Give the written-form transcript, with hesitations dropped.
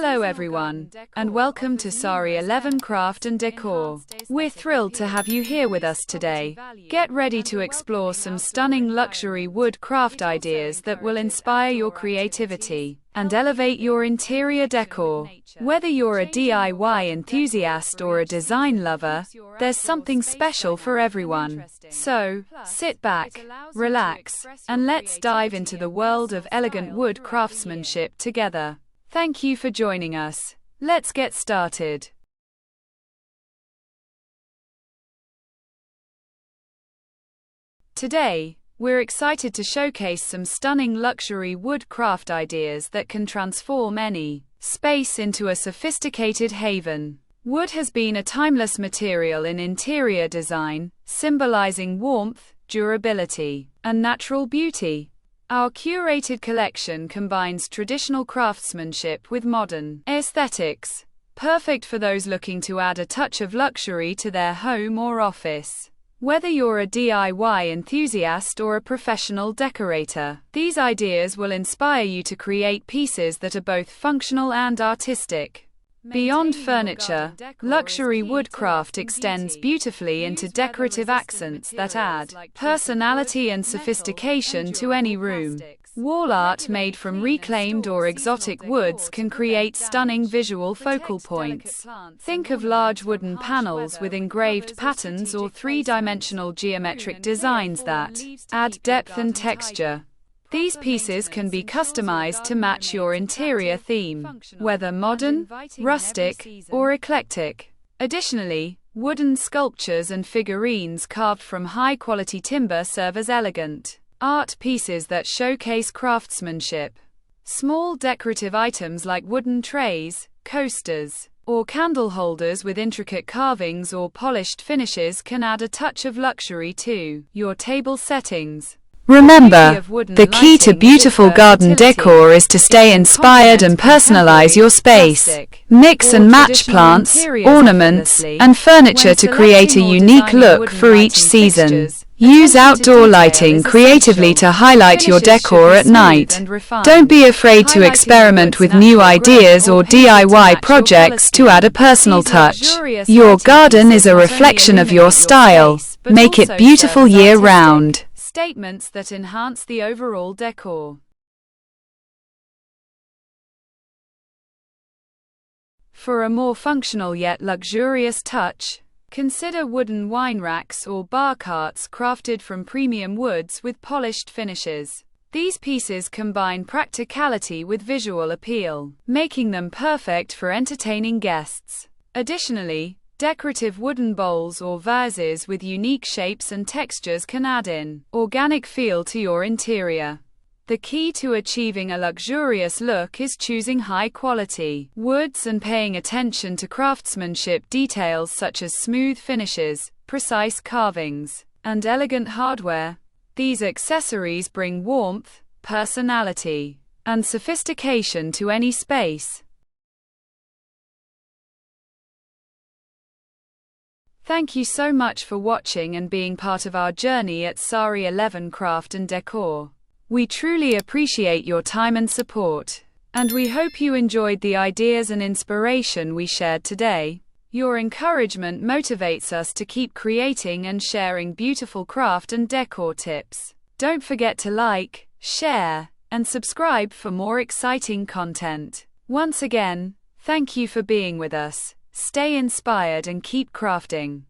Hello everyone, and welcome to Sari 11 Craft and Decor. We're thrilled to have you here with us today. Get ready to explore some stunning luxury wood craft ideas that will inspire your creativity and elevate your interior decor. Whether you're a DIY enthusiast or a design lover, there's something special for everyone. So, sit back, relax, and let's dive into the world of elegant wood craftsmanship together. Thank you for joining us. Let's get started. Today, we're excited to showcase some stunning luxury wood craft ideas that can transform any space into a sophisticated haven. Wood has been a timeless material in interior design, symbolizing warmth, durability, and natural beauty. Our curated collection combines traditional craftsmanship with modern aesthetics, perfect for those looking to add a touch of luxury to their home or office. Whether you're a DIY enthusiast or a professional decorator, these ideas will inspire you to create pieces that are both functional and artistic. Beyond furniture, luxury woodcraft extends beautifully into decorative accents that add personality and sophistication to any room. Wall art made from reclaimed or exotic woods can create stunning visual focal points. Think of large wooden panels with engraved patterns or three-dimensional geometric designs that add depth and texture. These pieces can be customized to match your interior theme, whether modern, rustic, or eclectic. Additionally, wooden sculptures and figurines carved from high-quality timber serve as elegant art pieces that showcase craftsmanship. Small decorative items like wooden trays, coasters, or candle holders with intricate carvings or polished finishes can add a touch of luxury to your table settings. Remember, the key to beautiful garden decor is to stay inspired and personalize your space. Mix and match plants, ornaments, and furniture to create a unique look for each season. Use outdoor lighting creatively to highlight your decor at night. Don't be afraid to experiment with new ideas or DIY projects to add a personal touch. Your garden is a reflection of your style. Make it beautiful year-round. Statements that enhance the overall decor. For a more functional yet luxurious touch, consider wooden wine racks or bar carts crafted from premium woods with polished finishes. These pieces combine practicality with visual appeal, making them perfect for entertaining guests. Additionally, decorative wooden bowls or vases with unique shapes and textures can add an organic feel to your interior. The key to achieving a luxurious look is choosing high-quality woods and paying attention to craftsmanship details such as smooth finishes, precise carvings, and elegant hardware. These accessories bring warmth, personality, and sophistication to any space. Thank you so much for watching and being part of our journey at Sari 11 Craft and Decor. We truly appreciate your time and support, and we hope you enjoyed the ideas and inspiration we shared today. Your encouragement motivates us to keep creating and sharing beautiful craft and decor tips. Don't forget to like, share, and subscribe for more exciting content. Once again, thank you for being with us. Stay inspired and keep crafting.